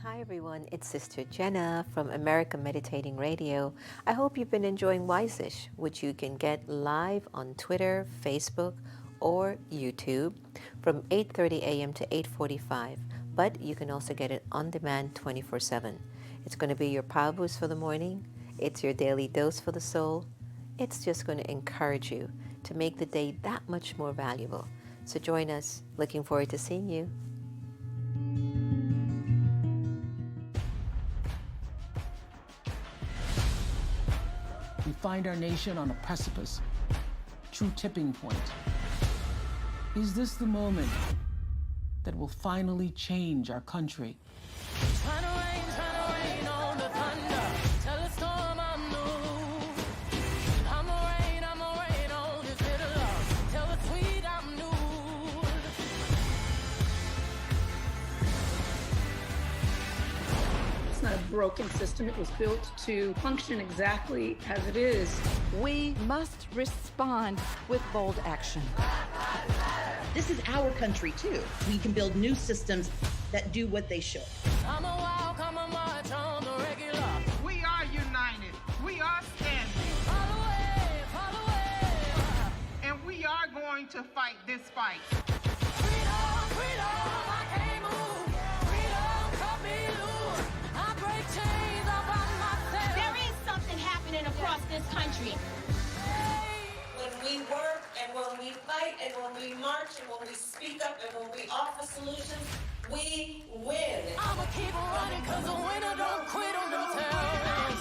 Hi everyone, it's Sister Jenna from America Meditating Radio. I hope you've been enjoying Wiseish, which you can get live on Twitter, Facebook, or YouTube from 8:30 a.m. to 8:45. But you can also get it on demand 24/7. It's going to be your power boost for the morning. It's your daily dose for the soul. It's just going to encourage you to make the day that much more valuable. So join us. Looking forward to seeing you. We find our nation on a precipice, true tipping point. Is this the moment that will finally change our country? Trying to rain on the thunder. Tell the storm I'm new. I'ma rain on this little love. Tell the sweet I'm new. It's not a broken system. It was built to function exactly as it is. We must respond with bold action. This is our country, too. We can build new systems that do what they should. I'm a walk, I'm a march on the regular. We are united. We are standing. Follow away. And we are going to fight this fight. Freedom, I can't move. Freedom, cut me loose. I break chains all by myself. There is something happening across this country. When we work and when we fight and when we march and when we speak up and when we offer solutions, we win. I'ma keep running cause a winner don't quit on them terms.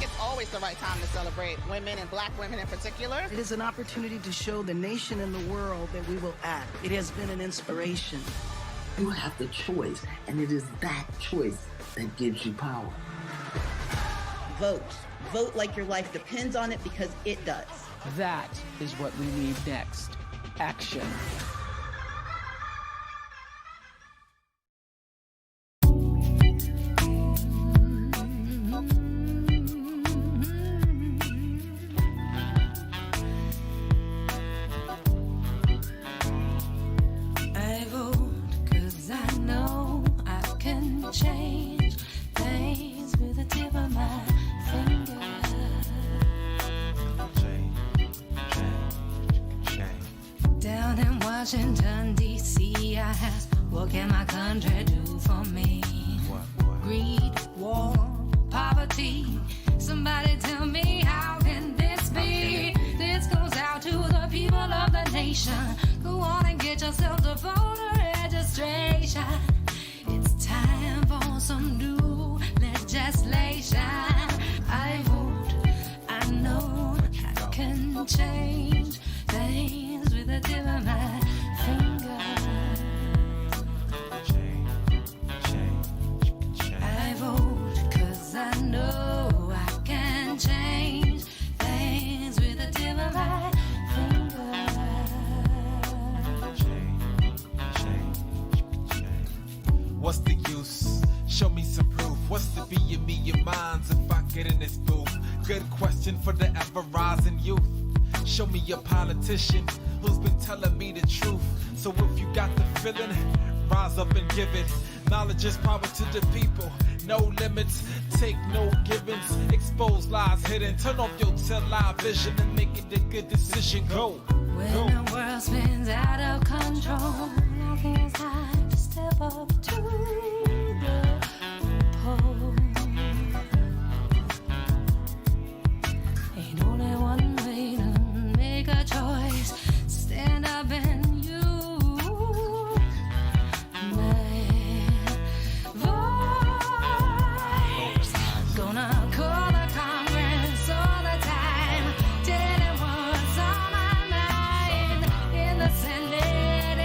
It's always the right time to celebrate women and black women in particular. It is an opportunity to show the nation and the world that we will act. It has been an inspiration. You have the choice, and it is that choice that gives you power. Vote. Vote like your life depends on it, because it does. That is what we need next. Action. I vote cause I know I can change things with the tip of my finger. Down in Washington, D.C., I ask, what can my country do for me? Greed, war, poverty. Somebody tell me, how can this be? This goes out to the people of the nation. Go on and get yourself the voter registration. It's time for some new legislation. I vote, I know I can change things with the tip of my finger. I vote cause I know I can change things with the tip of my finger. What's the use? Show me some proof. What's the be of me and minds if I get in this booth? Good question for the ever-rising youth. Show me a politician who's been telling me the truth. So if you got the feeling, rise up and give it. Knowledge is power to the people. No limits, take no givens. Expose lies hidden. Turn off your television and make it a good decision. Go. When the world spins out of control, I think it's time to step up to the pole. Ain't only one way to make a choice. Stand up and you, gonna call the Congress all the time, telling what's on my mind. In the Senate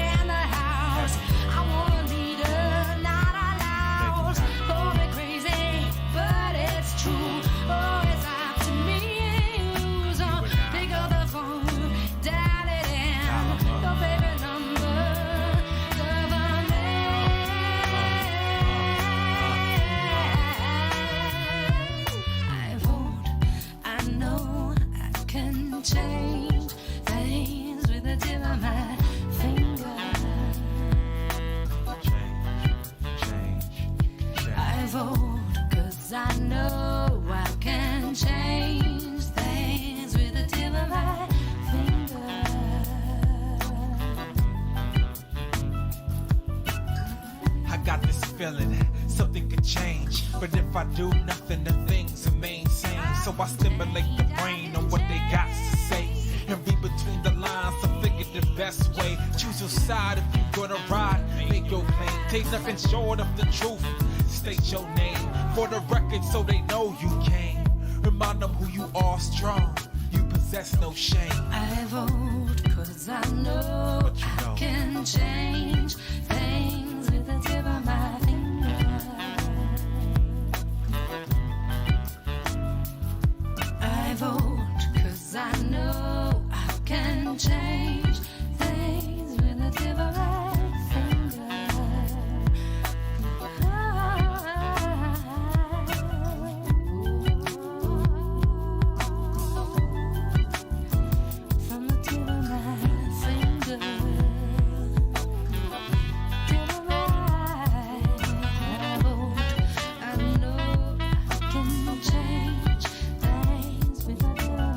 got this feeling something could change, but if I do nothing, the things remain same. So I stimulate the brain on what they got to say, and read between the lines to figure the best way. Choose your side if you're gonna ride. Make your claim, take nothing short of the truth. State your name for the record so they know you came. Remind them who you are, strong. You possess no shame. I vote 'cause I know I can change things with the tip of my finger. I vote 'cause I know I can change things with the tip of my finger. From the tip of my finger. Tip of my vote. I know I can change things with the tip of my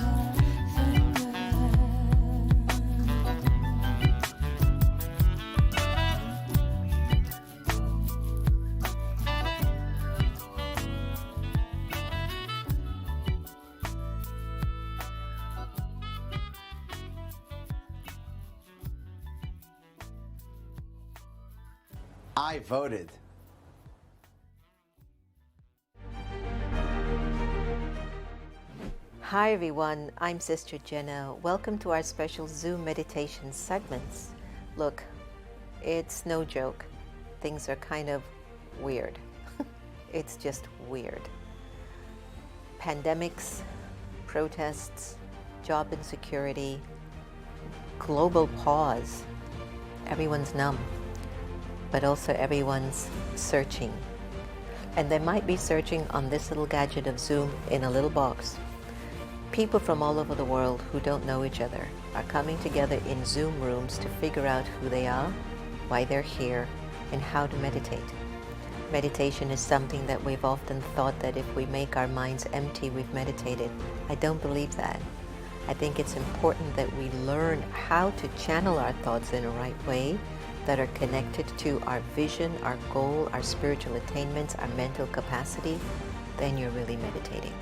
finger. I voted. Hi everyone, I'm Sister Jenna. Welcome to our special Zoom meditation segments. Look, it's no joke. Things are kind of weird. It's just weird. Pandemics, protests, job insecurity, global pause. Everyone's numb, but also everyone's searching. And they might be searching on this little gadget of Zoom in a little box. People from all over the world who don't know each other are coming together in Zoom rooms to figure out who they are, why they're here, and how to meditate. Meditation is something that we've often thought that if we make our minds empty, we've meditated. I don't believe that. I think it's important that we learn how to channel our thoughts in a right way that are connected to our vision, our goal, our spiritual attainments, our mental capacity. Then you're really meditating.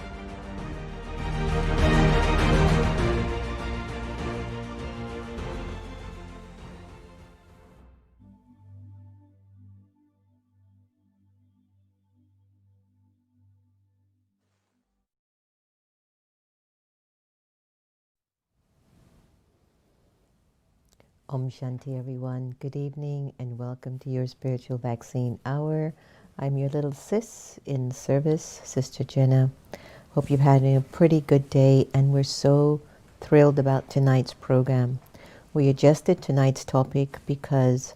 Om Shanti everyone. Good evening and welcome to your spiritual vaccine hour. I'm your little sis in service, Sister Jenna. Hope you've had a pretty good day and we're so thrilled about tonight's program. We adjusted tonight's topic because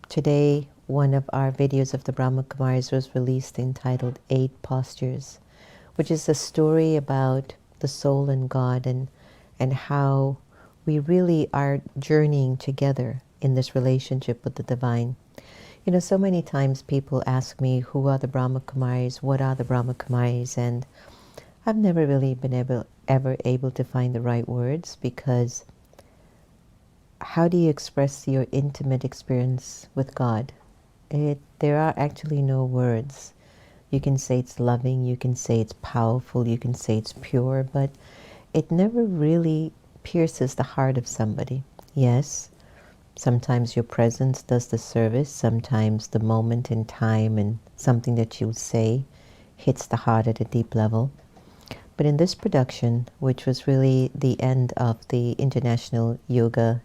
today one of our videos of the Brahma Kumaris was released entitled 8 Postures, which is a story about the soul and God and how we really are journeying together in this relationship with the divine. You know, so many times people ask me, who are the Brahma Kumaris? What are the Brahma Kumaris? And I've never really been ever able to find the right words, because how do you express your intimate experience with God? There are actually no words. You can say it's loving, you can say it's powerful, you can say it's pure, but it never really pierces the heart of somebody. Yes, sometimes your presence does the service, sometimes the moment in time and something that you say hits the heart at a deep level. But in this production, which was really the end of the International Yoga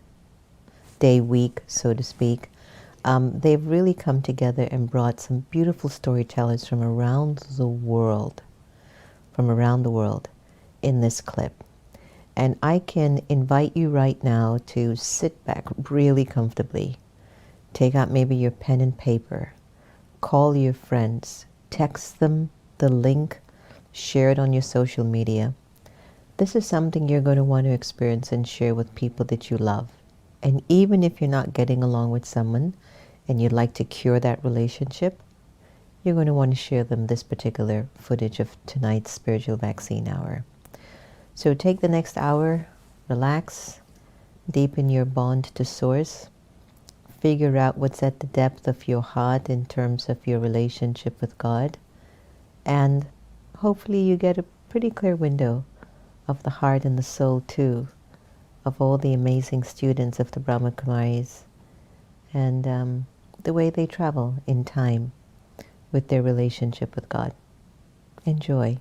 Day week, so to speak, they've really come together and brought some beautiful storytellers from around the world in this clip. And I can invite you right now to sit back really comfortably. Take out maybe your pen and paper. Call your friends. Text them the link. Share it on your social media. This is something you're going to want to experience and share with people that you love. And even if you're not getting along with someone and you'd like to cure that relationship, you're going to want to share them this particular footage of tonight's Spiritual Vaccine Hour. So take the next hour, relax, deepen your bond to Source, figure out what's at the depth of your heart in terms of your relationship with God. And hopefully you get a pretty clear window of the heart and the soul too, of all the amazing students of the Brahma Kumaris, and the way they travel in time with their relationship with God. Enjoy.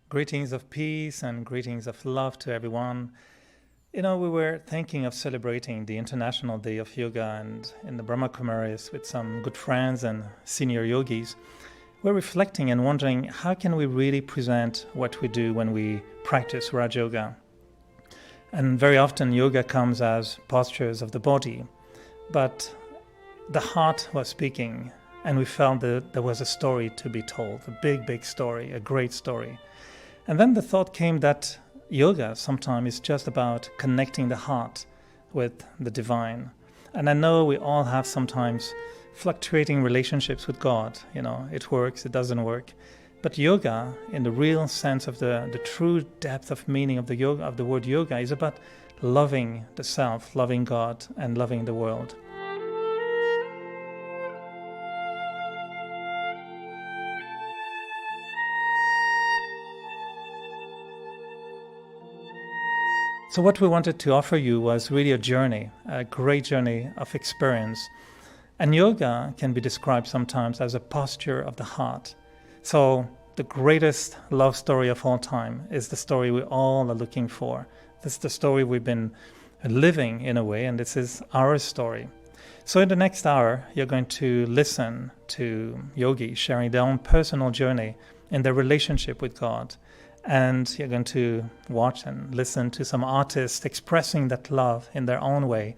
Greetings of peace and greetings of love to everyone. You know, we were thinking of celebrating the International Day of Yoga, and in the Brahma Kumaris with some good friends and senior yogis, we're reflecting and wondering how can we really present what we do when we practice Raj Yoga. And very often yoga comes as postures of the body, but the heart was speaking, and we felt that there was a story to be told, a big story, a great story. And then the thought came that yoga sometimes is just about connecting the heart with the divine. And I know we all have sometimes fluctuating relationships with God. You know, it works, it doesn't work. But yoga, in the real sense of the true depth of meaning of the yoga, of the word yoga, is about loving the self, loving God, and loving the world. So what we wanted to offer you was really a journey, a great journey of experience. And yoga can be described sometimes as a posture of the heart. So the greatest love story of all time is the story we all are looking for. This is the story we've been living in a way, and this is our story. So in the next hour, you're going to listen to yogis sharing their own personal journey in their relationship with God. And you're going to watch and listen to some artists expressing that love in their own way.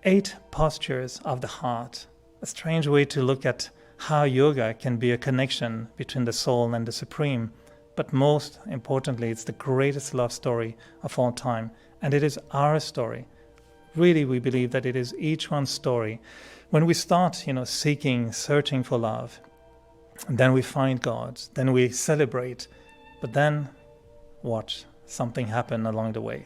8 postures of the heart. A strange way to look at how yoga can be a connection between the soul and the supreme. But most importantly, it's the greatest love story of all time. And it is our story. Really, we believe that it is each one's story. When we start, seeking, searching for love, then we find God, then we celebrate. But then, watch something happen along the way.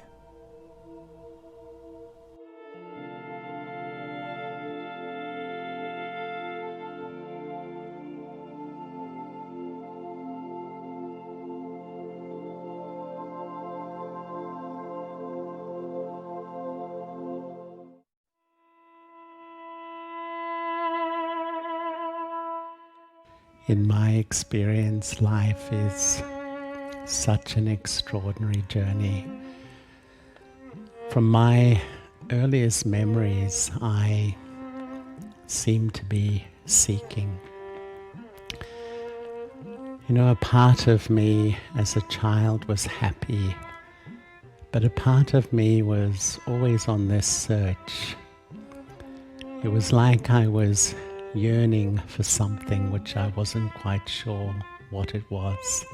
In my experience, life is such an extraordinary journey. From my earliest memories, I seem to be seeking. A part of me as a child was happy, but a part of me was always on this search. It was like I was yearning for something which I wasn't quite sure what it was.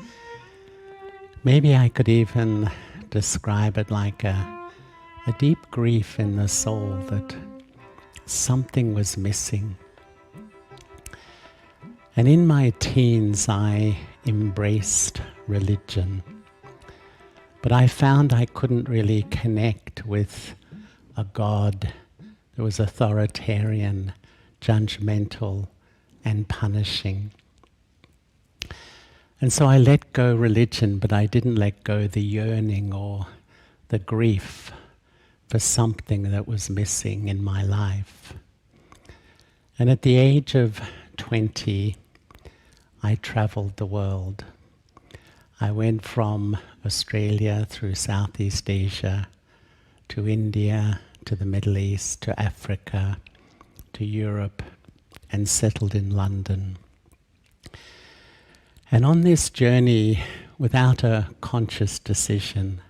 Maybe I could even describe it like a deep grief in the soul that something was missing. And in my teens, I embraced religion, but I found I couldn't really connect with a God that was authoritarian, judgmental, and punishing. And so I let go religion, but I didn't let go the yearning or the grief for something that was missing in my life. And at the age of 20, I traveled the world. I went from Australia through Southeast Asia to India, to the Middle East, to Africa, to Europe, and settled in London. And on this journey, without a conscious decision,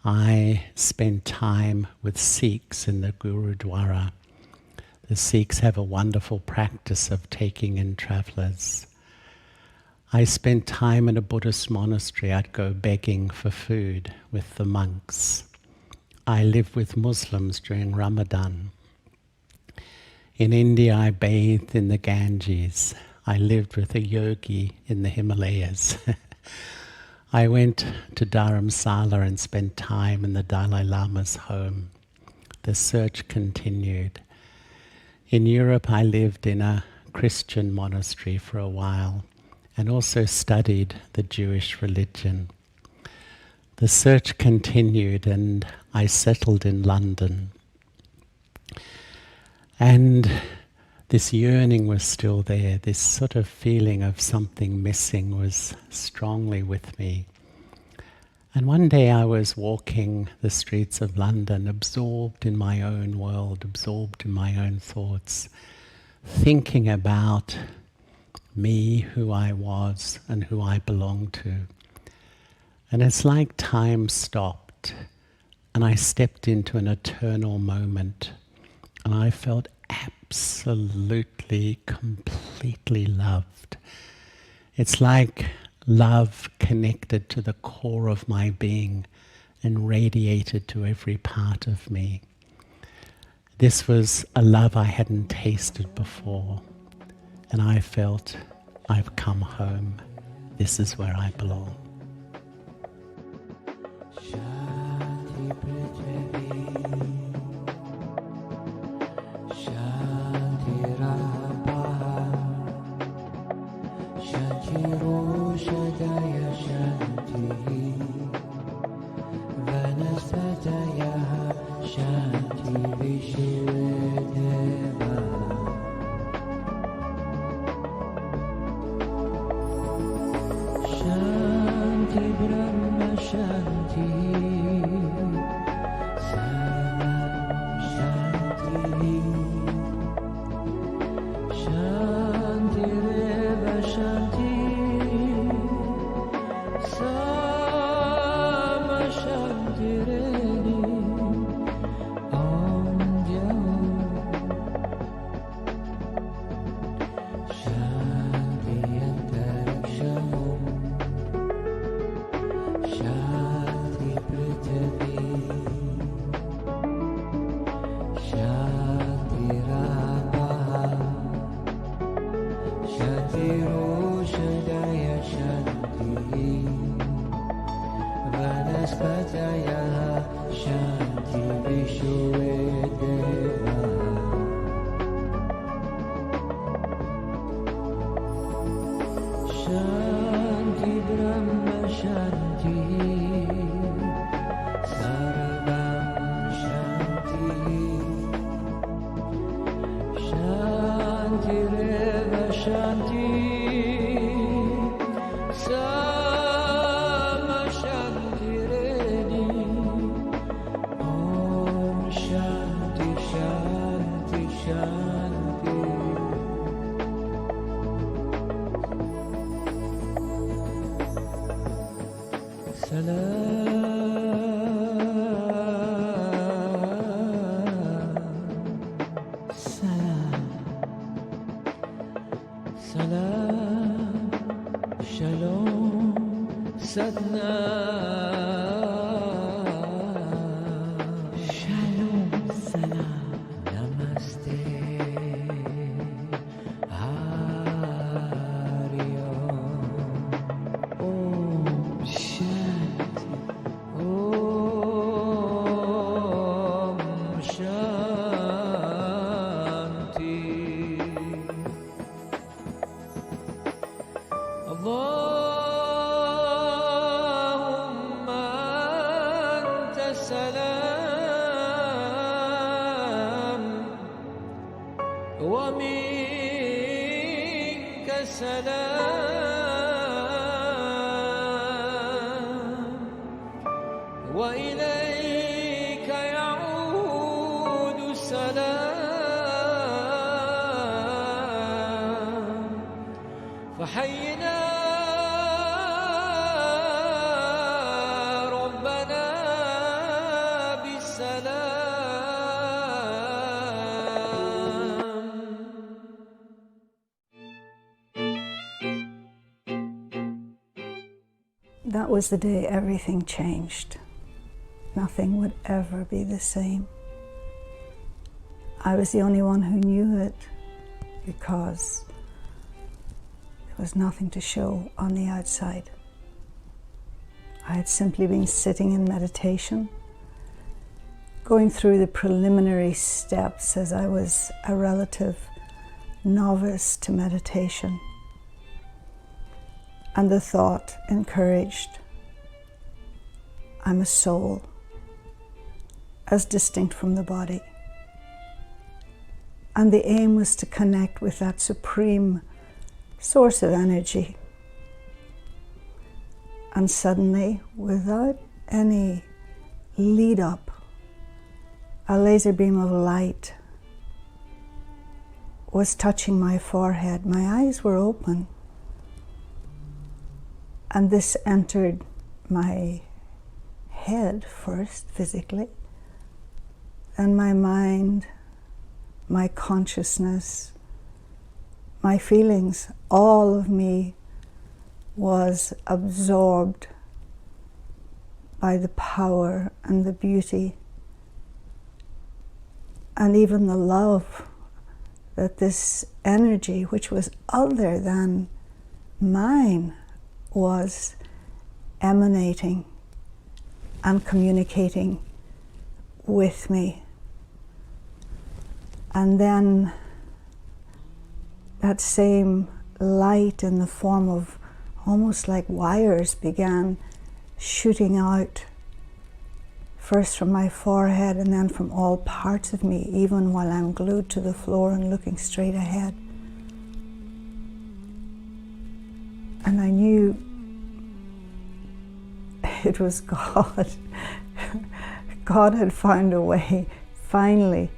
I spent time with Sikhs in the Gurudwara. The Sikhs have a wonderful practice of taking in travellers. I spent time in a Buddhist monastery. I'd go begging for food with the monks. I lived with Muslims during Ramadan. In India, I bathed in the Ganges. I lived with a yogi in the Himalayas. I went to Dharamsala and spent time in the Dalai Lama's home. The search continued. In Europe, I lived in a Christian monastery for a while and also studied the Jewish religion. The search continued and I settled in London. And this yearning was still there. This sort of feeling of something missing was strongly with me. And one day I was walking the streets of London, absorbed in my own world, absorbed in my own thoughts, thinking about me, who I was, and who I belonged to. And it's like time stopped, and I stepped into an eternal moment, and I felt absolutely, completely loved. It's like love connected to the core of my being and radiated to every part of me. This was a love I hadn't tasted before, and I felt I've come home. This is where I belong. فحينا that was the day everything changed. Nothing would ever be the same. I was the only one who knew it because there was nothing to show on the outside. I had simply been sitting in meditation, going through the preliminary steps as I was a relative novice to meditation. And the thought encouraged, I'm a soul, as distinct from the body. And the aim was to connect with that supreme source of energy. And suddenly, without any lead up, a laser beam of light was touching my forehead. My eyes were open. And this entered my head first, physically, then my mind, my consciousness, my feelings, all of me was absorbed by the power and the beauty and even the love that this energy, which was other than mine, was emanating and communicating with me. And then that same light in the form of almost like wires began shooting out, first from my forehead and then from all parts of me, even while I'm glued to the floor and looking straight ahead. And I knew it was God. God had found a way, finally,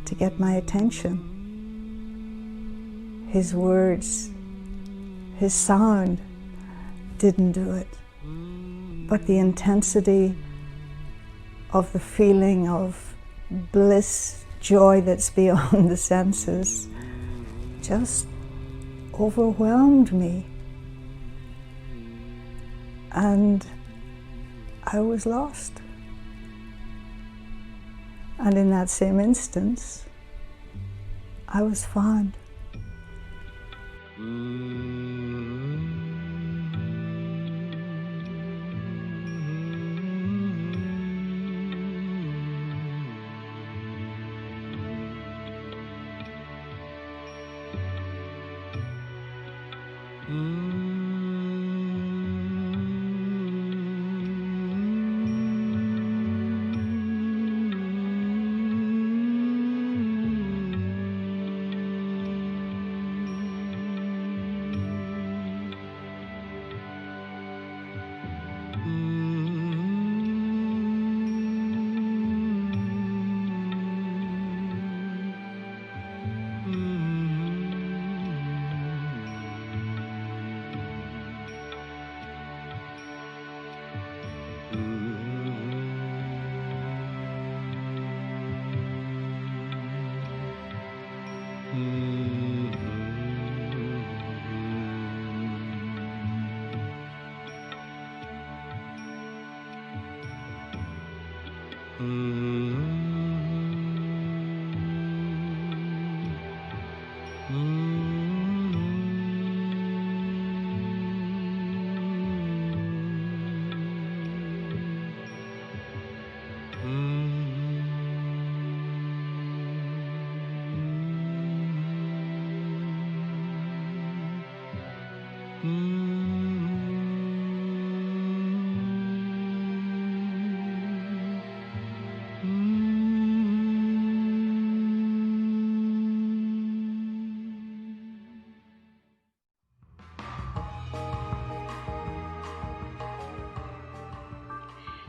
to get my attention. His words, his sound didn't do it. But the intensity of the feeling of bliss, joy that's beyond the senses, just overwhelmed me. And I was lost. And in that same instance, I was found.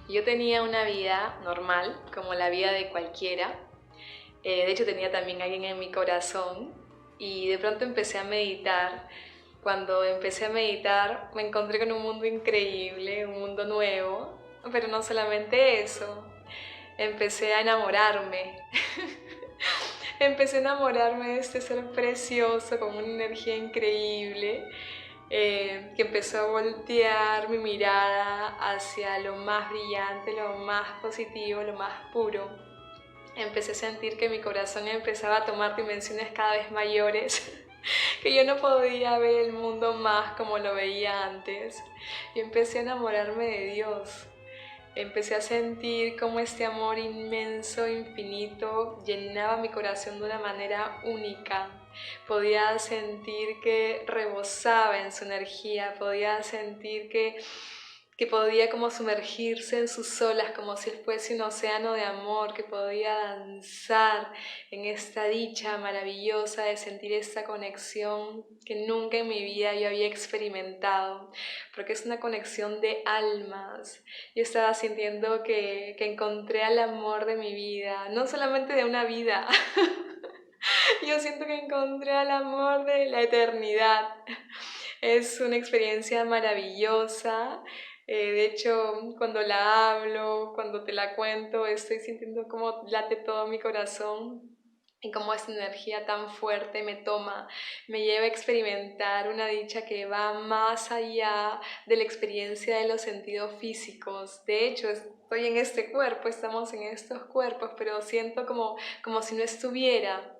Yo tenía una vida normal, como la vida de cualquiera. De hecho, tenía también a alguien en mi corazón. Y de pronto empecé a meditar. Cuando empecé a meditar, me encontré con un mundo increíble, un mundo nuevo. Pero no solamente eso. Empecé a enamorarme. Empecé a enamorarme de este ser precioso, con una energía increíble. que empezó a voltear mi mirada hacia lo más brillante, lo más positivo, lo más puro. Empecé a sentir que mi corazón empezaba a tomar dimensiones cada vez mayores, que yo no podía ver el mundo más como lo veía antes. Y empecé a enamorarme de Dios. Empecé a sentir cómo este amor inmenso, infinito, llenaba mi corazón de una manera única. Podía sentir que rebosaba en su energía, podía sentir que podía como sumergirse en sus olas, como si fuese un océano de amor, que podía danzar en esta dicha maravillosa de sentir esta conexión que nunca en mi vida yo había experimentado, porque es una conexión de almas. Yo estaba sintiendo que encontré al amor de mi vida, no solamente de una vida, yo siento que encontré al amor de la eternidad. Es una experiencia maravillosa. De hecho, cuando la hablo, cuando te la cuento, estoy sintiendo cómo late todo mi corazón y cómo esta energía tan fuerte me toma, me lleva a experimentar una dicha que va más allá de la experiencia de los sentidos físicos. De hecho, estoy en este cuerpo, estamos en estos cuerpos, pero siento como si no estuviera.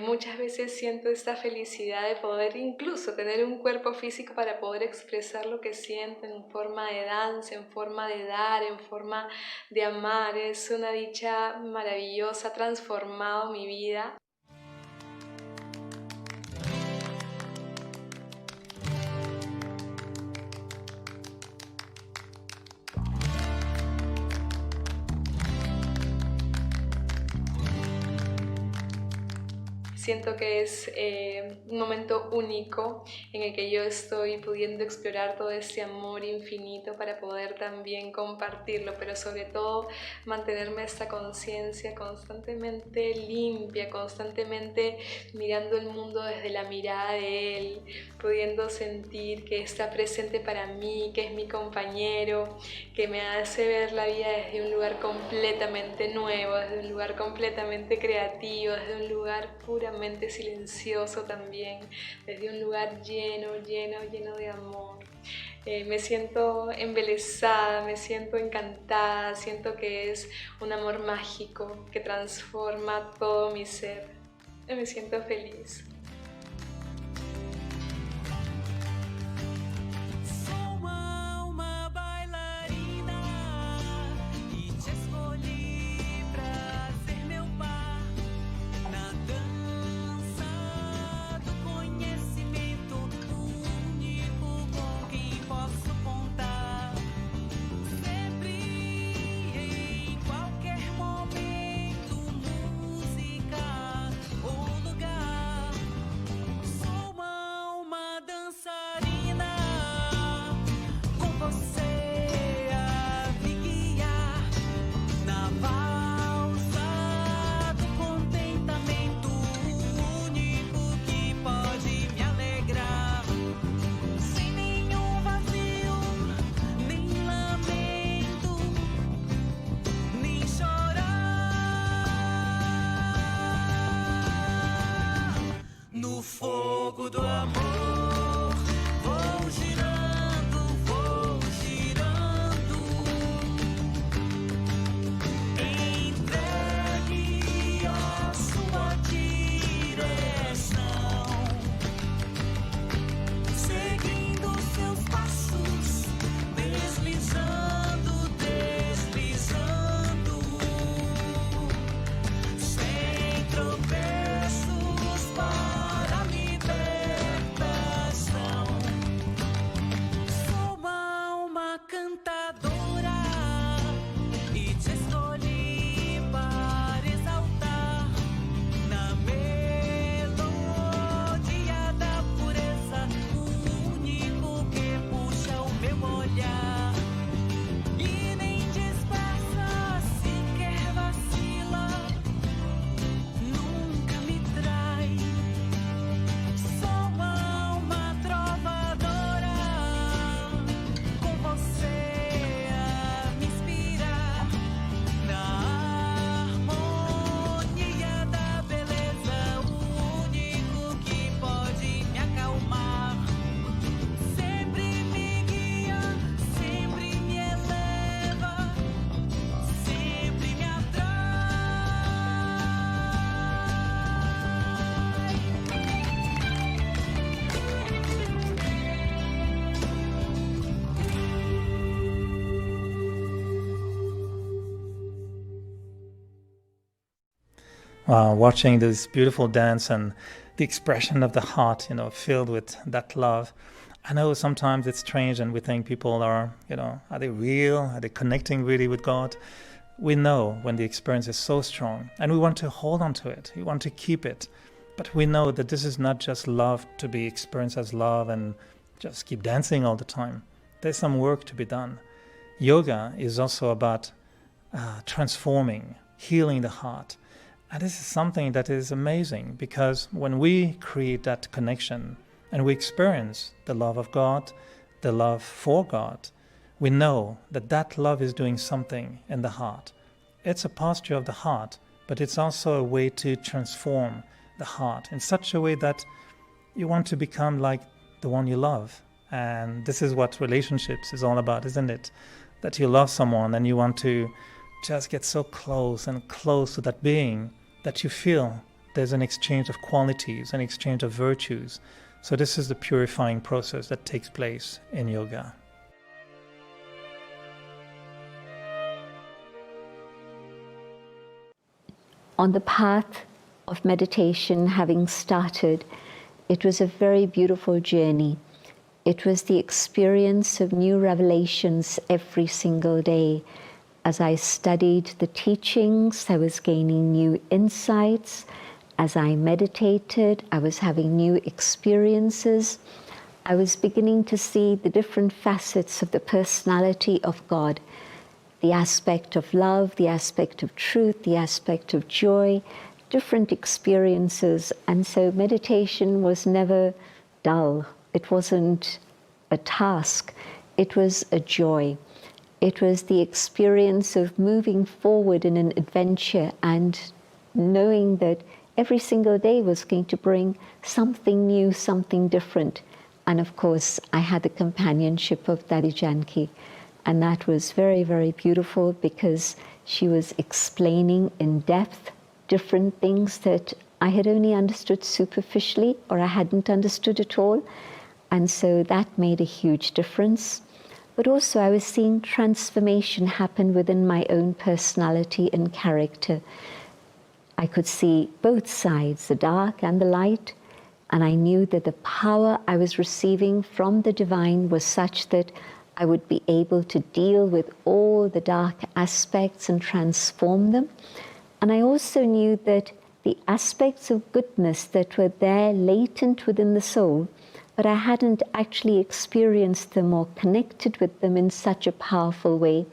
Muchas veces siento esta felicidad de poder incluso tener un cuerpo físico para poder expresar lo que siento en forma de danza, en forma de dar, en forma de amar. Es una dicha maravillosa, ha transformado mi vida. Siento que es un momento único en el que yo estoy pudiendo explorar todo este amor infinito para poder también compartirlo, pero sobre todo mantenerme esta conciencia constantemente limpia, constantemente mirando el mundo desde la mirada de Él, pudiendo sentir que está presente para mí, que es mi compañero, que me hace ver la vida desde un lugar completamente nuevo, desde un lugar completamente creativo, desde un lugar puramente silencioso también, desde un lugar lleno de amor. Me siento embelesada, me siento encantada, siento que es un amor mágico que transforma todo mi ser. Me siento feliz. watching this beautiful dance and the expression of the heart, filled with that love. I know sometimes it's strange and we think people are they real? Are they connecting really with God? We know when the experience is so strong and we want to hold on to it. We want to keep it. But we know that this is not just love to be experienced as love and just keep dancing all the time. There's some work to be done. Yoga is also about transforming, healing the heart. And this is something that is amazing because when we create that connection and we experience the love of God, the love for God, we know that that love is doing something in the heart. It's a posture of the heart, but it's also a way to transform the heart in such a way that you want to become like the one you love. And this is what relationships is all about, isn't it? That you love someone and you want to just get so close and close to that being that you feel there's an exchange of qualities, an exchange of virtues. So this is the purifying process that takes place in yoga. On the path of meditation, having started, it was a very beautiful journey. It was the experience of new revelations every single day. As I studied the teachings, I was gaining new insights. As I meditated, I was having new experiences. I was beginning to see the different facets of the personality of God. The aspect of love, the aspect of truth, the aspect of joy, different experiences. And so meditation was never dull. It wasn't a task. It was a joy. It was the experience of moving forward in an adventure and knowing that every single day was going to bring something new, something different. And of course, I had the companionship of Daddy Janki. And that was very, very beautiful because she was explaining in depth different things that I had only understood superficially or I hadn't understood at all. And so that made a huge difference. But also I was seeing transformation happen within my own personality and character. I could see both sides, the dark and the light, and I knew that the power I was receiving from the divine was such that I would be able to deal with all the dark aspects and transform them. And I also knew that the aspects of goodness that were there latent within the soul, but I hadn't actually experienced them or connected with them in such a powerful way,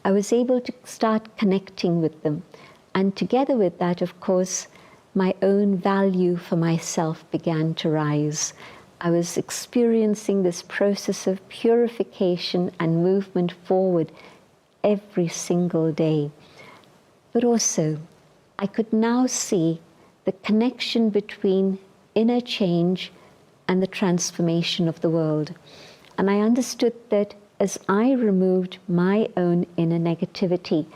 I was able to start connecting with them. And together with that, of course, my own value for myself began to rise. I was experiencing this process of purification and movement forward every single day. But also, I could now see the connection between inner change and the transformation of the world. And I understood that as I removed my own inner negativity,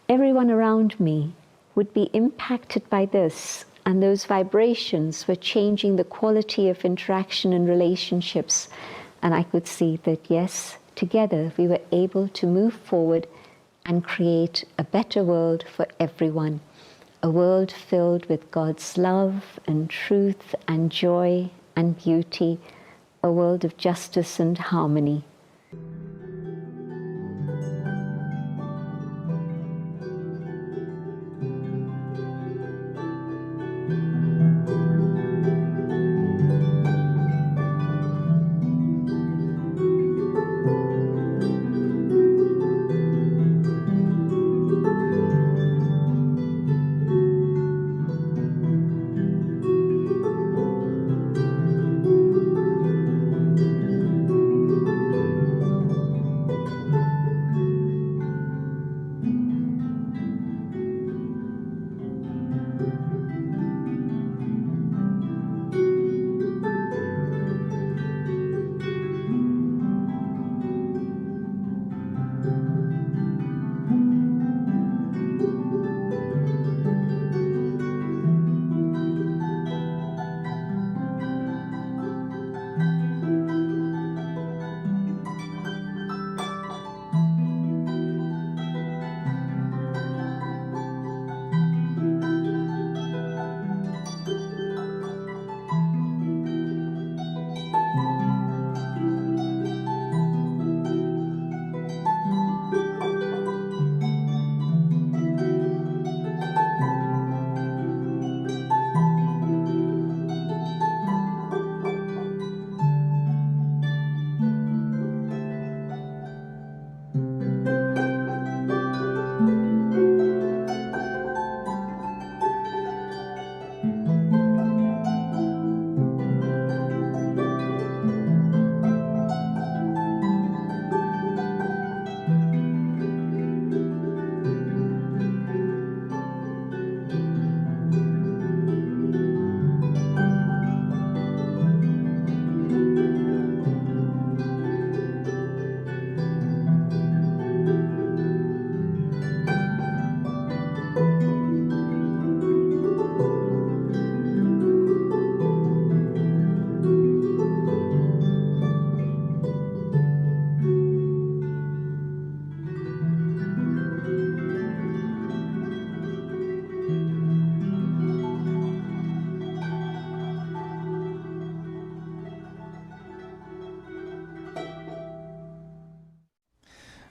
everyone around me would be impacted by this, and those vibrations were changing the quality of interaction and relationships. And I could see that, yes, together we were able to move forward and create a better world for everyone. A world filled with God's love and truth and joy and beauty. A world of justice and harmony.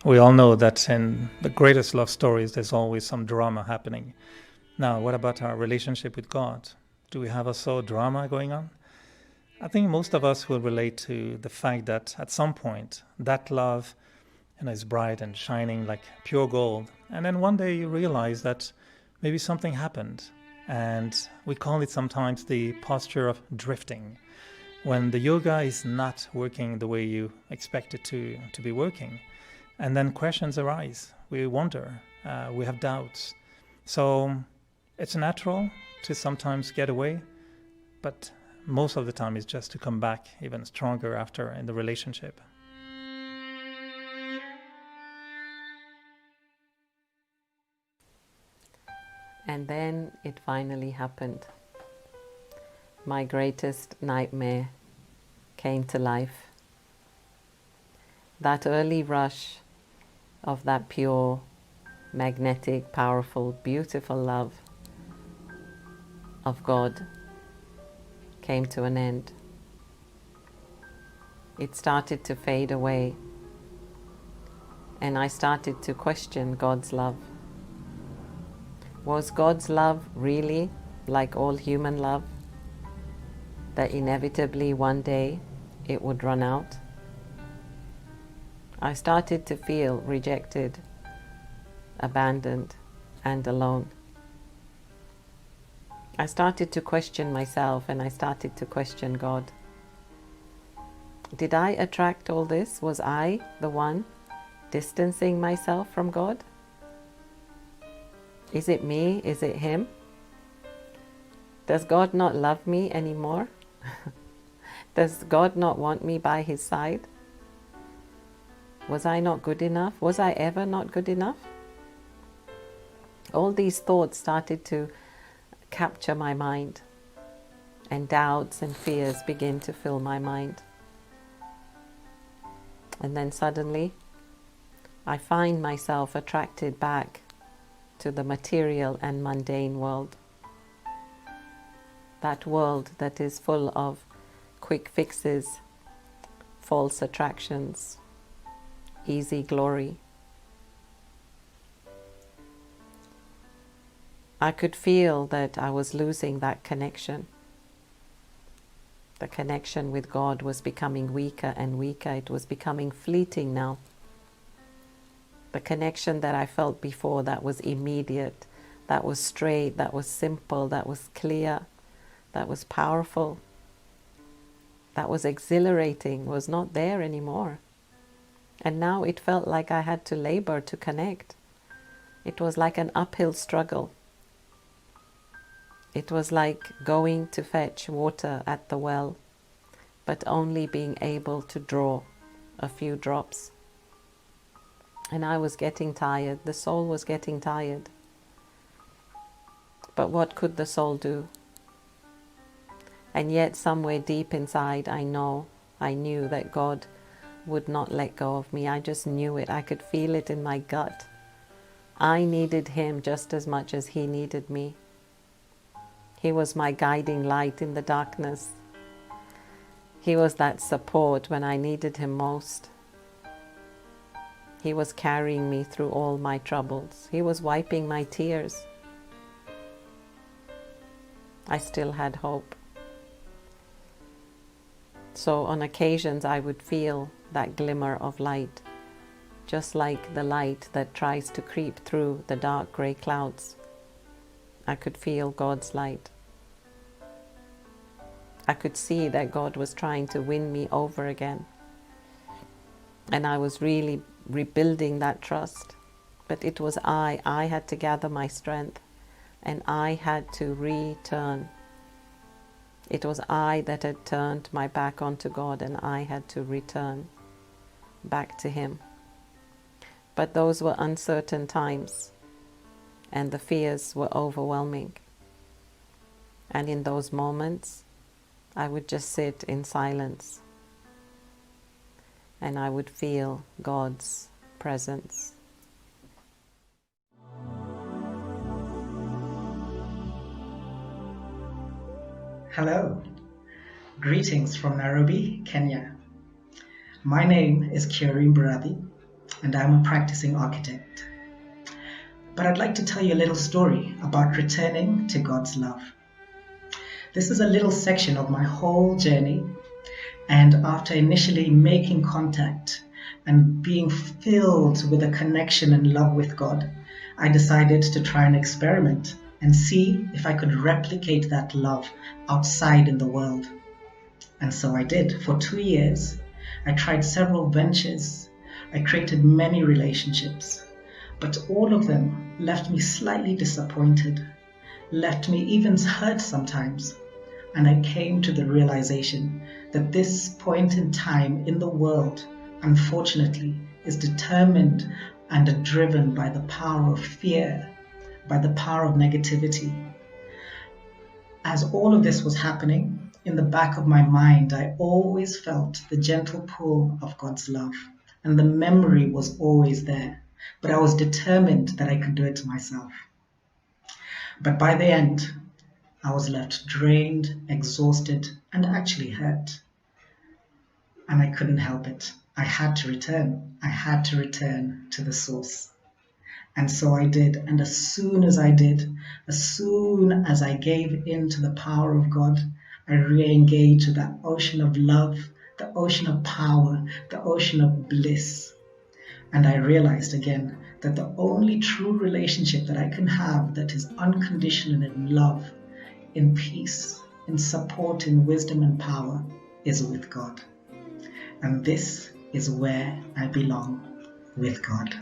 We all know that in the greatest love stories, there's always some drama happening. Now, what about our relationship with God? Do we have also drama going on? I think most of us will relate to the fact that at some point, that love is bright and shining like pure gold. And then one day you realize that maybe something happened. And we call it sometimes the posture of drifting. When the yoga is not working the way you expect it to be working. And then questions arise. We wonder. We have doubts. So it's natural to sometimes get away. But most of the time it's just to come back even stronger after in the relationship. And then it finally happened. My greatest nightmare came to life. That early rush of that pure, magnetic, powerful, beautiful love of God came to an end. It started to fade away, and I started to question God's love. Was God's love really like all human love, that inevitably one day it would run out? I started to feel rejected, abandoned, and alone. I started to question myself, and I started to question God. Did I attract all this? Was I the one distancing myself from God? Is it me? Is it him? Does God not love me anymore? Does God not want me by his side? Was I not good enough? Was I ever not good enough? All these thoughts started to capture my mind, and doubts and fears begin to fill my mind. And then suddenly, I find myself attracted back to the material and mundane world. That world that is full of quick fixes, false attractions, easy glory. I could feel that I was losing that connection. The connection with God was becoming weaker and weaker. It was becoming fleeting now. The connection that I felt before, that was immediate, that was straight, that was simple, that was clear, that was powerful, that was exhilarating, was not there anymore. And now it felt like I had to labor to connect. It was like an uphill struggle. It was like going to fetch water at the well, but only being able to draw a few drops. And I was getting tired. The soul was getting tired. But what could the soul do? And yet somewhere deep inside, I knew that God would not let go of me. I just knew it. I could feel it in my gut. I needed him just as much as he needed me. He was my guiding light in the darkness. He was that support when I needed him most. He was carrying me through all my troubles. He was wiping my tears. I still had hope. So on occasions I would feel that glimmer of light, just like the light that tries to creep through the dark grey clouds. I could feel God's light. I could see that God was trying to win me over again. And I was really rebuilding that trust. But it was I had to gather my strength, and I had to return. It was I that had turned my back onto God, and I had to return back to him. But those were uncertain times, and the fears were overwhelming. And in those moments, I would just sit in silence, and I would feel God's presence. Hello, greetings from Nairobi, Kenya. My name is Kieran Brady, and I'm a practicing architect. But I'd like to tell you a little story about returning to God's love. This is a little section of my whole journey, and after initially making contact and being filled with a connection and love with God, I decided to try an experiment and see if I could replicate that love outside in the world. And so I did. For 2 years, I tried several ventures. I created many relationships, but all of them left me slightly disappointed, left me even hurt sometimes. And I came to the realization that this point in time in the world, unfortunately, is determined and driven by the power of fear, by the power of negativity. As all of this was happening, in the back of my mind, I always felt the gentle pull of God's love, and the memory was always there, but I was determined that I could do it myself. But by the end, I was left drained, exhausted, and actually hurt. And I couldn't help it. I had to return. I had to return to the source. And so I did. And as soon as I did, as soon as I gave in to the power of God, I re-engaged with that ocean of love, the ocean of power, the ocean of bliss. And I realized again that the only true relationship that I can have that is unconditional in love, in peace, in support, in wisdom and power is with God. And this is where I belong, with God.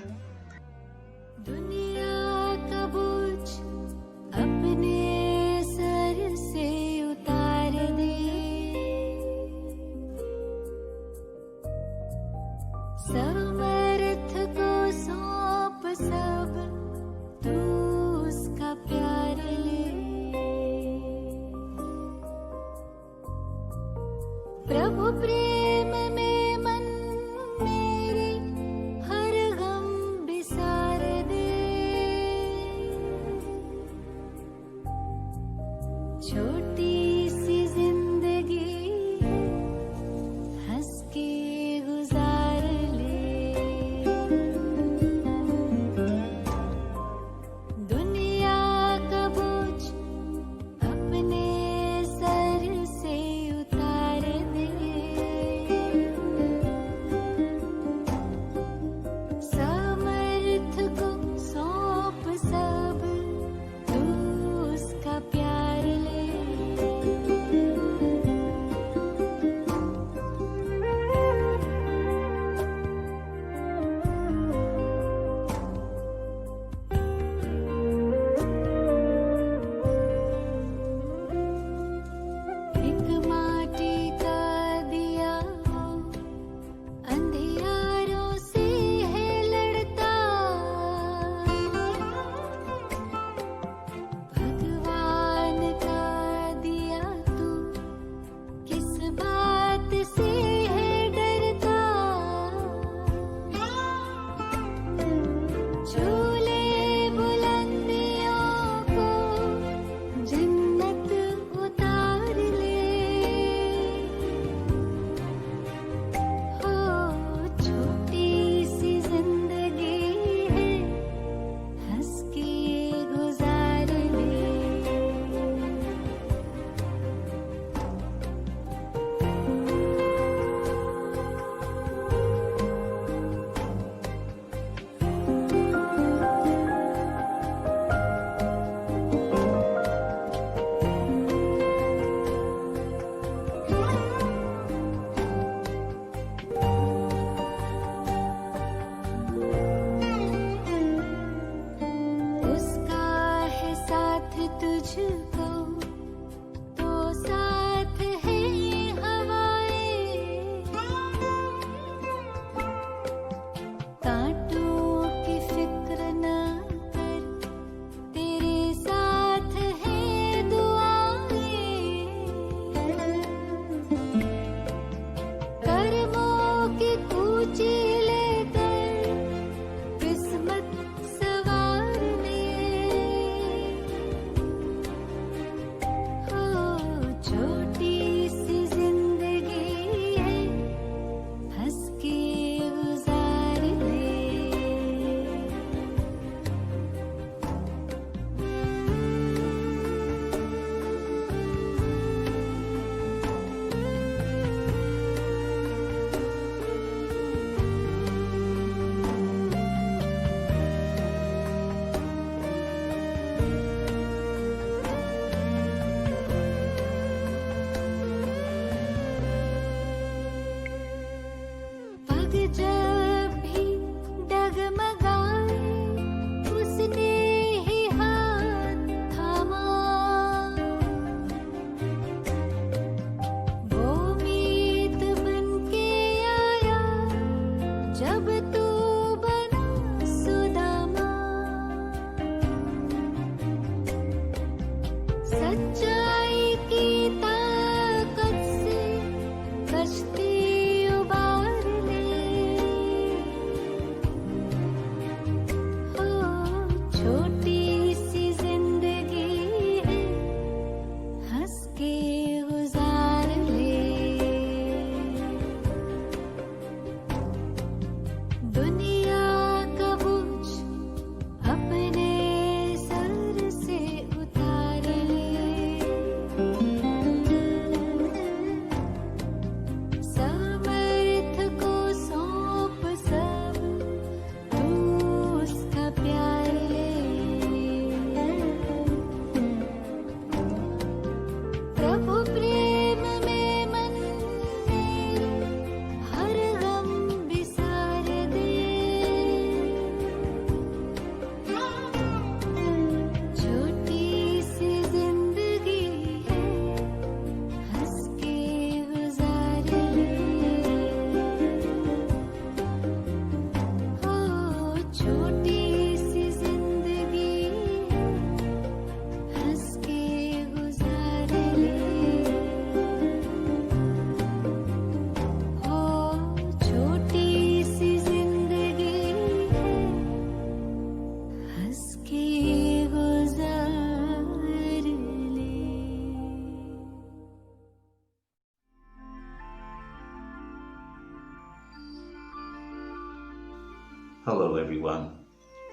Hello everyone,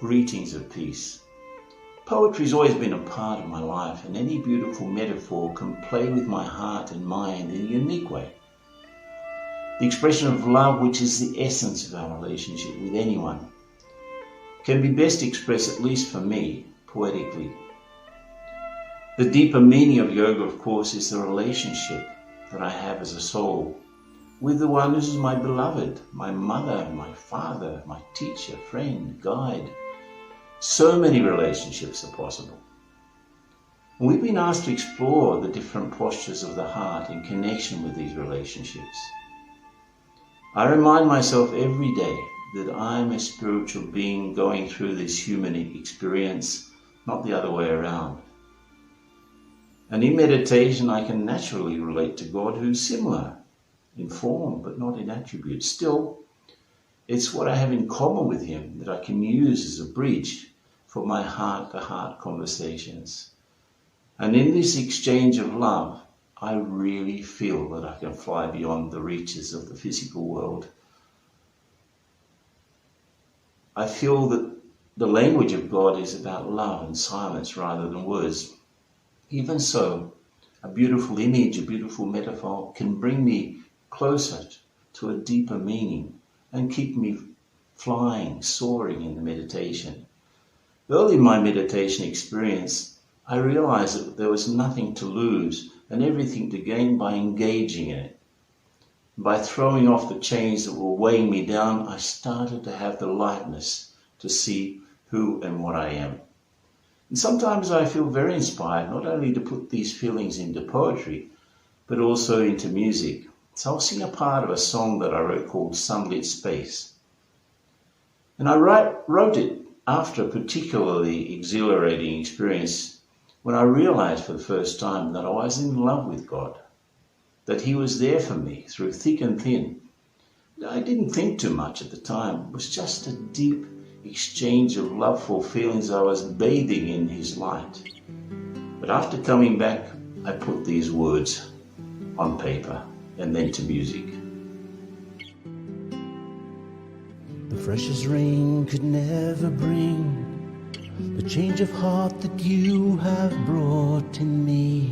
greetings of peace. Poetry's always been a part of my life, and any beautiful metaphor can play with my heart and mind in a unique way. The expression of love, which is the essence of our relationship with anyone, can be best expressed, at least for me, poetically. The deeper meaning of yoga, of course, is the relationship that I have as a soul with the one who is my beloved, my mother, my father, my teacher, friend, guide. So many relationships are possible. And we've been asked to explore the different postures of the heart in connection with these relationships. I remind myself every day that I'm a spiritual being going through this human experience, not the other way around. And in meditation, I can naturally relate to God, who's similar in form, but not in attribute. Still, it's what I have in common with him that I can use as a bridge for my heart-to-heart conversations. And in this exchange of love, I really feel that I can fly beyond the reaches of the physical world. I feel that the language of God is about love and silence rather than words. Even so, a beautiful image, a beautiful metaphor can bring me closer to a deeper meaning and keep me flying, soaring in the meditation. Early in my meditation experience, I realized that there was nothing to lose and everything to gain by engaging in it. By throwing off the chains that were weighing me down, I started to have the lightness to see who and what I am. And sometimes I feel very inspired not only to put these feelings into poetry, but also into music. So I'll sing a part of a song that I wrote called Sunlit Space. And I wrote it after a particularly exhilarating experience when I realized for the first time that I was in love with God, that he was there for me through thick and thin. I didn't think too much at the time. It was just a deep exchange of loveful feelings. I was bathing in his light. But after coming back, I put these words on paper and then to music. The freshest rain could never bring the change of heart that you have brought in me.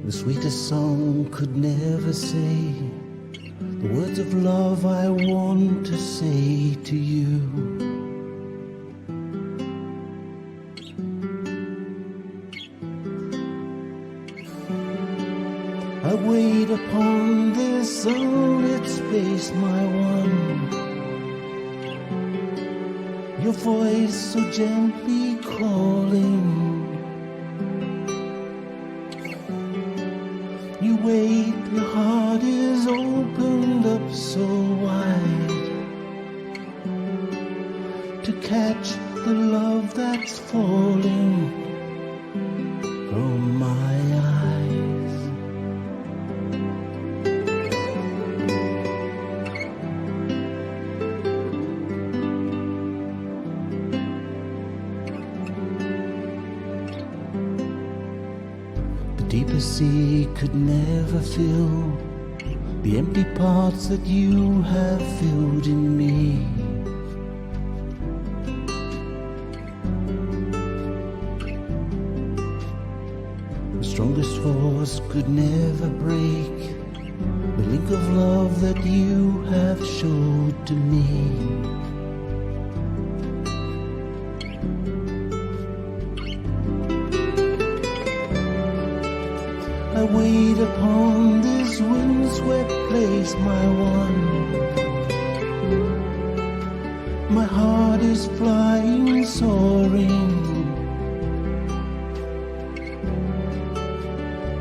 The sweetest song could never say the words of love I want to say to you. I wait upon this sunlit space, my one. Your voice so gently calling. You wait, your heart is opened up so wide to catch the love that's falling from my eyes. The sea could never fill the empty parts that you have filled in me. The strongest force could never break the link of love that you have showed to me. I wait upon this windswept place, my one. My heart is flying, soaring.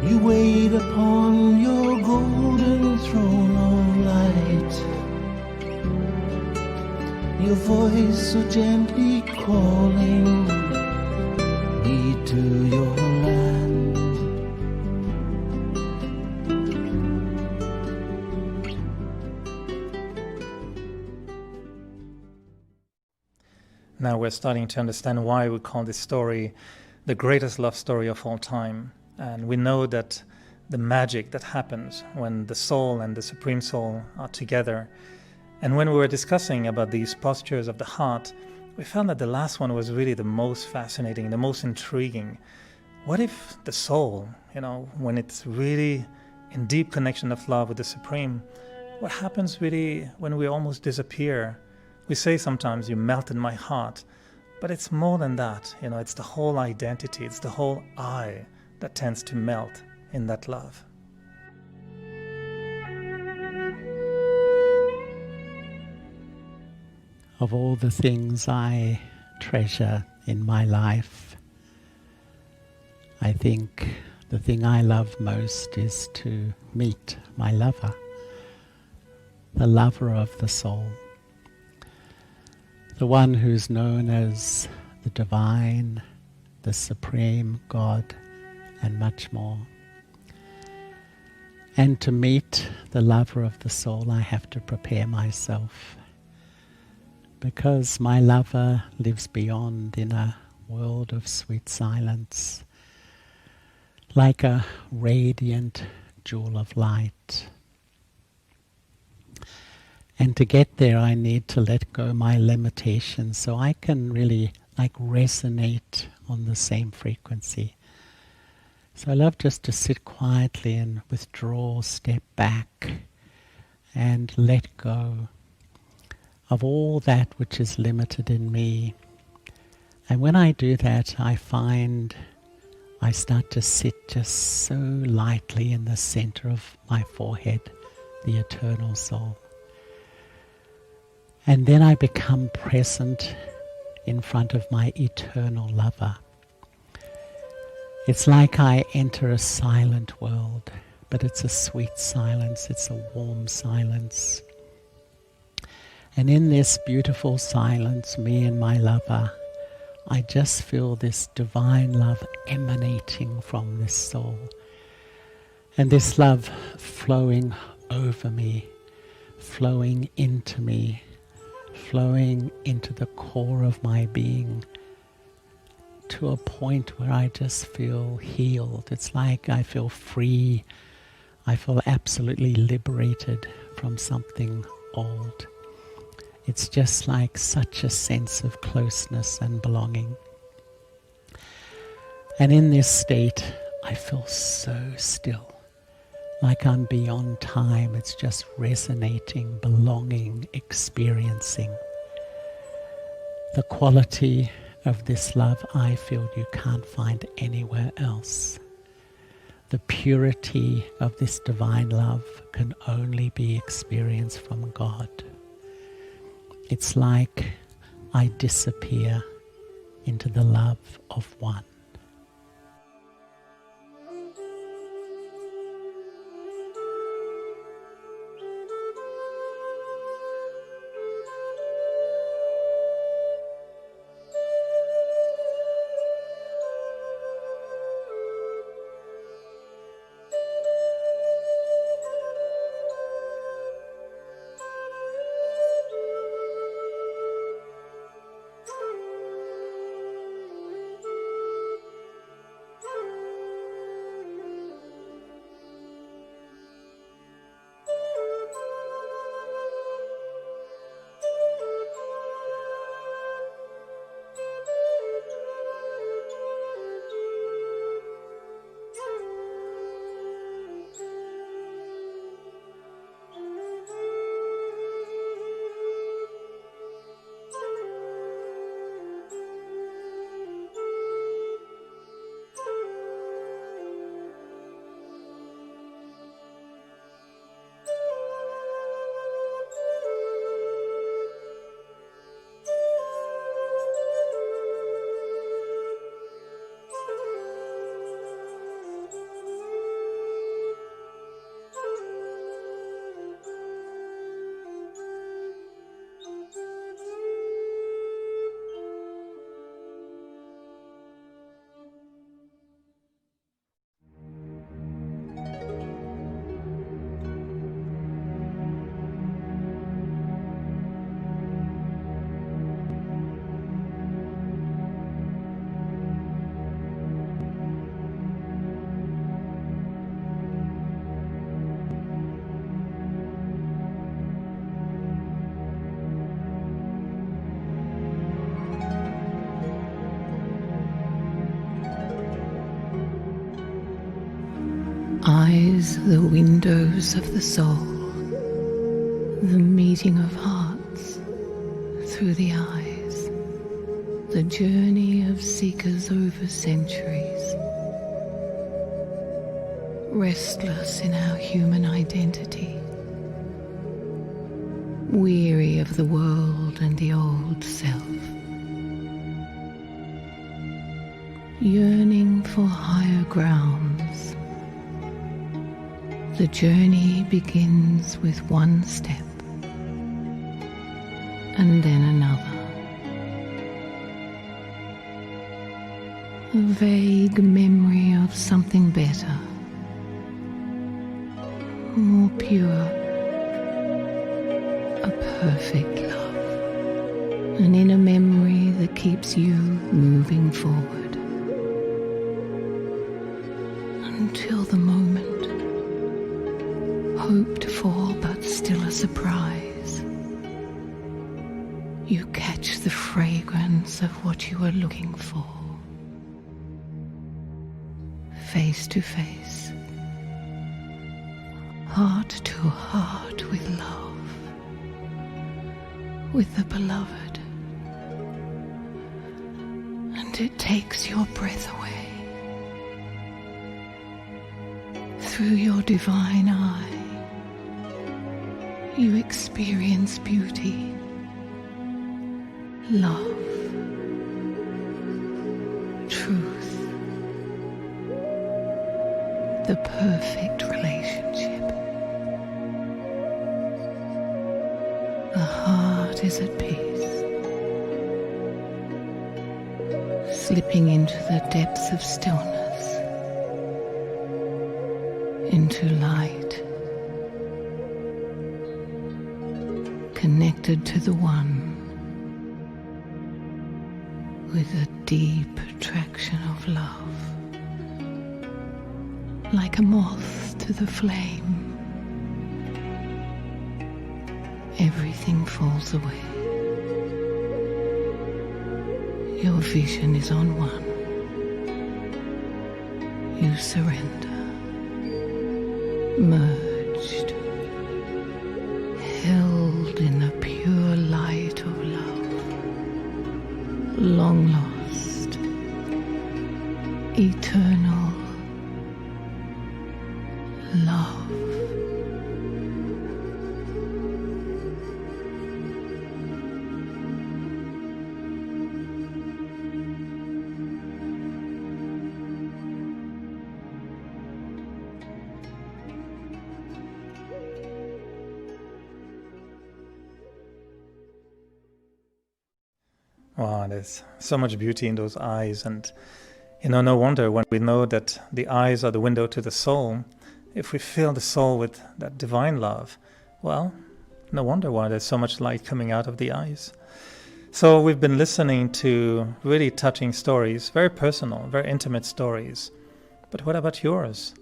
You wait upon your golden throne of light. Your voice so gently calling me to your land. Now we're starting to understand why we call this story the greatest love story of all time. And we know that the magic that happens when the soul and the Supreme Soul are together. And when we were discussing about these postures of the heart, we found that the last one was really the most fascinating, the most intriguing. What if the soul, when it's really in deep connection of love with the Supreme, what happens really when we almost disappear? We say sometimes, you melted my heart, but it's more than that. It's the whole identity, it's the whole I that tends to melt in that love. Of all the things I treasure in my life, I think the thing I love most is to meet my lover, the lover of the soul, the one who's known as the divine, the supreme God, and much more. And to meet the lover of the soul, I have to prepare myself, because my lover lives beyond in a world of sweet silence, like a radiant jewel of light. And to get there, I need to let go my limitations so I can really resonate on the same frequency. So I love just to sit quietly and withdraw, step back, and let go of all that which is limited in me. And when I do that, I find I start to sit just so lightly in the center of my forehead, the eternal soul. And then I become present in front of my eternal lover. It's like I enter a silent world, but it's a sweet silence, it's a warm silence. And in this beautiful silence, me and my lover, I just feel this divine love emanating from this soul. And this love flowing over me, flowing into me, flowing into the core of my being, to a point where I just feel healed. It's like I feel free. I feel absolutely liberated from something old. It's just like such a sense of closeness and belonging. And in this state, I feel so still, like I'm beyond time. It's just resonating, belonging, experiencing. The quality of this love, I feel you can't find anywhere else. The purity of this divine love can only be experienced from God. It's like I disappear into the love of one. Eyes, the windows of the soul, the meeting of hearts through the eyes, the journey of seekers over centuries, restless in our human identity, weary of the world and the old self, yearning for higher grounds. The journey begins with one step and then another. A vague memory of something better, more pure, a perfect love, an inner memory that keeps you moving forward until the moment hoped for but still a surprise. You catch the fragrance of what you were looking for. Face to face, heart to heart with love, with the beloved, and it takes your breath away. Through your divine eye, you experience beauty, love, truth, the perfect relationship. The heart is at peace, slipping into the depths of stillness, into light, connected to the One, with a deep attraction of love, like a moth to the flame. Everything falls away. Your vision is on one. You surrender, merged, held in the pure light of love, long lost, eternal love. Wow, there's so much beauty in those eyes. And, no wonder when we know that the eyes are the window to the soul, if we fill the soul with that divine love, well, no wonder why there's so much light coming out of the eyes. So we've been listening to really touching stories, very personal, very intimate stories. But what about yours?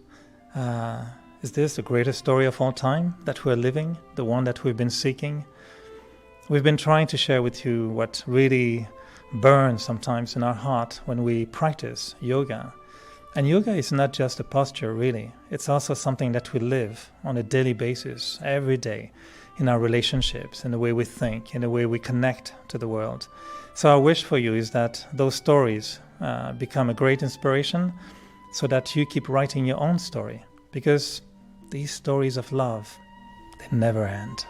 Is this the greatest story of all time that we're living, the one that we've been seeking? We've been trying to share with you what really burns sometimes in our heart when we practice yoga. And yoga is not just a posture, really. It's also something that we live on a daily basis, every day, in our relationships, in the way we think, in the way we connect to the world. So our wish for you is that those stories become a great inspiration so that you keep writing your own story, because these stories of love, they never end.